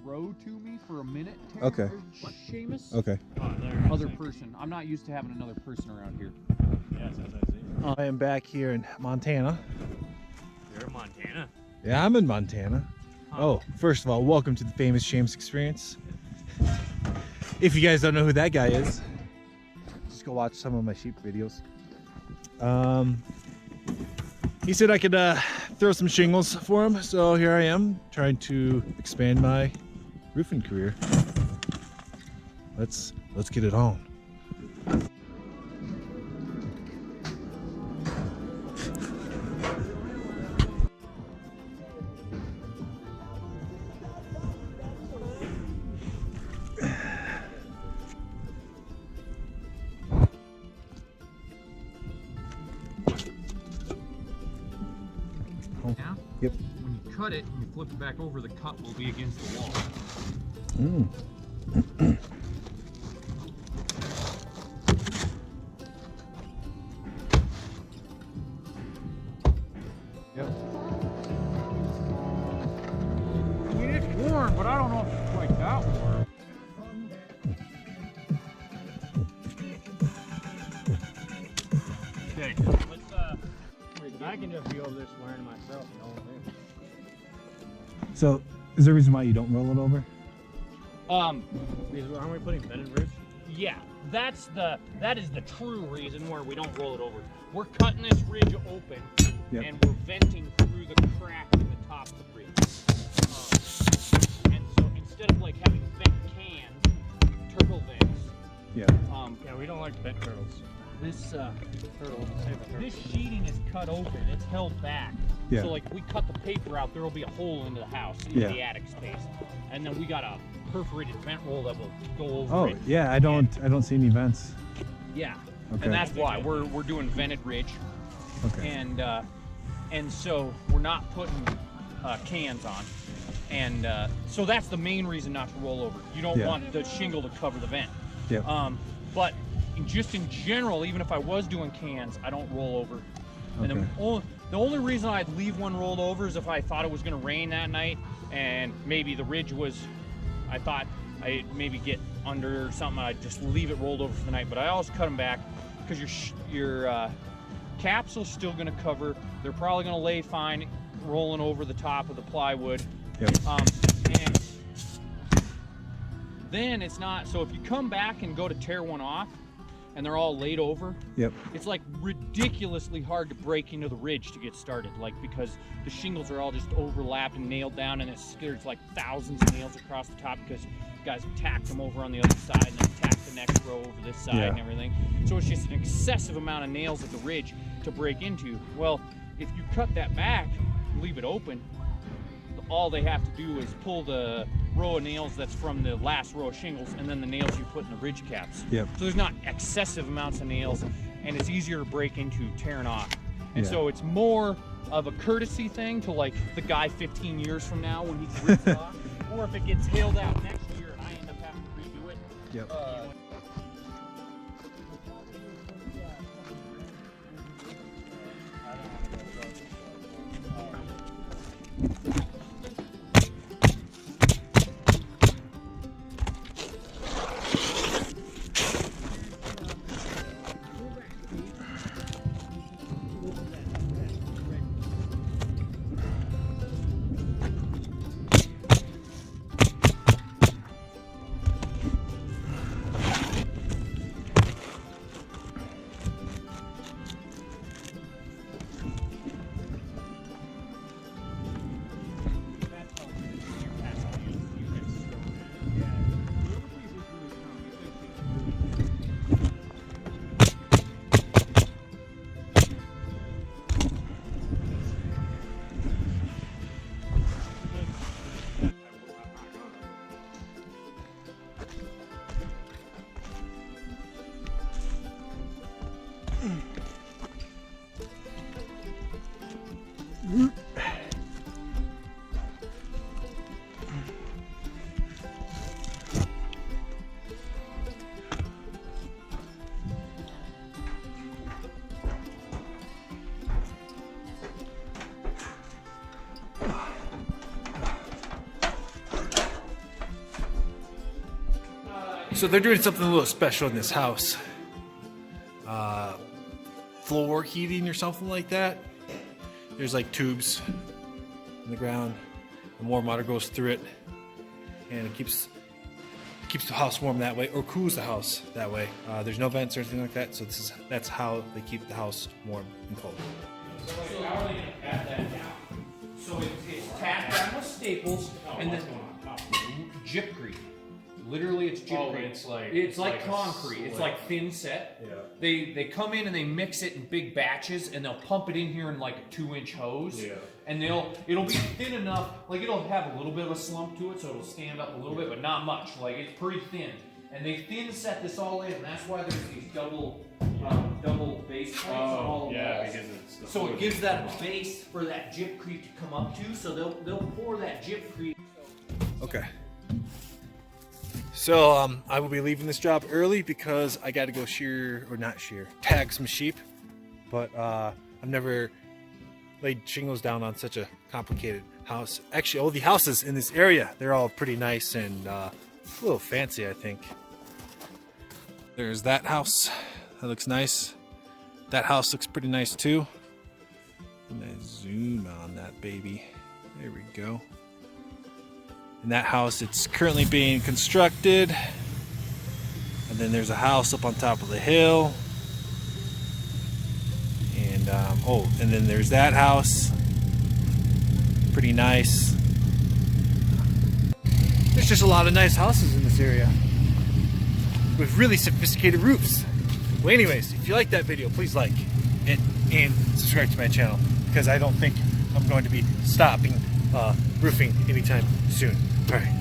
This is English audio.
row to me for a minute. Okay. Shamus? Okay. Other person. I'm not used to having another person around here. Yeah, that's what I see. I am back here in Montana. You're in Montana? Yeah, I'm in Montana. Oh, first of all, welcome to the famous Shamus experience. If you guys don't know who that guy is, just go watch some of my sheep videos. He said I could throw some shingles for him, so here I am trying to expand my roofing career. Let's get it on. Now, Yep. when you cut it and you flip it back over, the cut will be against the wall. Yep. I mean, it's warm, but I don't know if it's quite that warm. Okay. Let's, I can just be over there swearing to myself, you know what I mean? So, is there a reason why you don't roll it over? Because aren't we putting vented ribs? Yeah, that is the true reason where we don't roll it over. We're cutting this ridge open, Yep. and we're venting through the crack in the top of the ridge. And so instead of like having vent cans, turtle vents. Yeah. Yeah, we don't like vent turtles. This Turtles, save a turtle. this sheeting is cut open. It's held back. Yeah. So like if we cut the paper out, there will be a hole into the house, into Yeah. the attic space, and then we got a perforated vent roll that will go over Oh, it. yeah. I don't see any vents. Yeah. Okay. And that's why we're doing vented ridge, Okay. and so we're not putting cans on, and so that's the main reason not to roll over. You don't Yeah. want the shingle to cover the vent. Yeah. But just in general, even if I was doing cans, I don't roll over. And Okay. the only reason I'd leave one rolled over is if I thought it was going to rain that night, and maybe the ridge was, I thought I'd maybe get under or something. I'd just leave it rolled over for the night. But I always cut them back because your capsule's still going to cover. They're probably going to lay fine rolling over the top of the plywood. Yep. And then it's not, so if you come back and go to tear one off and they're all laid over, Yep. it's like ridiculously hard to break into the ridge to get started, like because the shingles are all just overlapped and nailed down, and there's like thousands of nails across the top because guys have tacked them over on the other side and then tacked the next row over this side and everything. So it's just an excessive amount of nails at the ridge to break into. Well, if you cut that back, leave it open, all they have to do is pull the row of nails that's from the last row of shingles and then the nails you put in the ridge caps. Yep. So there's not excessive amounts of nails, and it's easier to break into tearing off. And Yeah. so it's more of a courtesy thing to like the guy 15 years from now when he rips it off, or if it gets hailed out next year and I end up having to redo it. Yep. So they're doing something a little special in this house. Floor heating or something like that. There's like tubes in the ground, and warm water goes through it, and it keeps the house warm that way, or cools the house that way. There's no vents or anything like that, so that's how they keep the house warm and cold. So how are they going to pat that down? So it's tacked down with staples and then gypcrete. Literally, it's gypcrete. It's like concrete. It's like thin set. Yeah. They come in and they mix it in big batches, and they'll pump it in here in like a 2-inch hose. Yeah. And it'll be thin enough, like it'll have a little bit of a slump to it, so it'll stand up a little bit, but not much. Like it's pretty thin. And they thin set this all in, and that's why there's these double base plates on all the walls. Because it's so it gives that base for that gypcrete to come up to. So they'll pour that gypcrete. Okay. So I will be leaving this job early because I got to go tag some sheep. But I've never laid shingles down on such a complicated house. Actually, all the houses in this area, they're all pretty nice and a little fancy, I think. There's that house. That looks nice. That house looks pretty nice too. And I zoom on that baby. There we go. In that house, it's currently being constructed. And then there's a house up on top of the hill. And and then there's that house. Pretty nice. There's just a lot of nice houses in this area with really sophisticated roofs. Well, anyways, if you like that video, please like it and subscribe to my channel, because I don't think I'm going to be stopping roofing anytime soon. All right.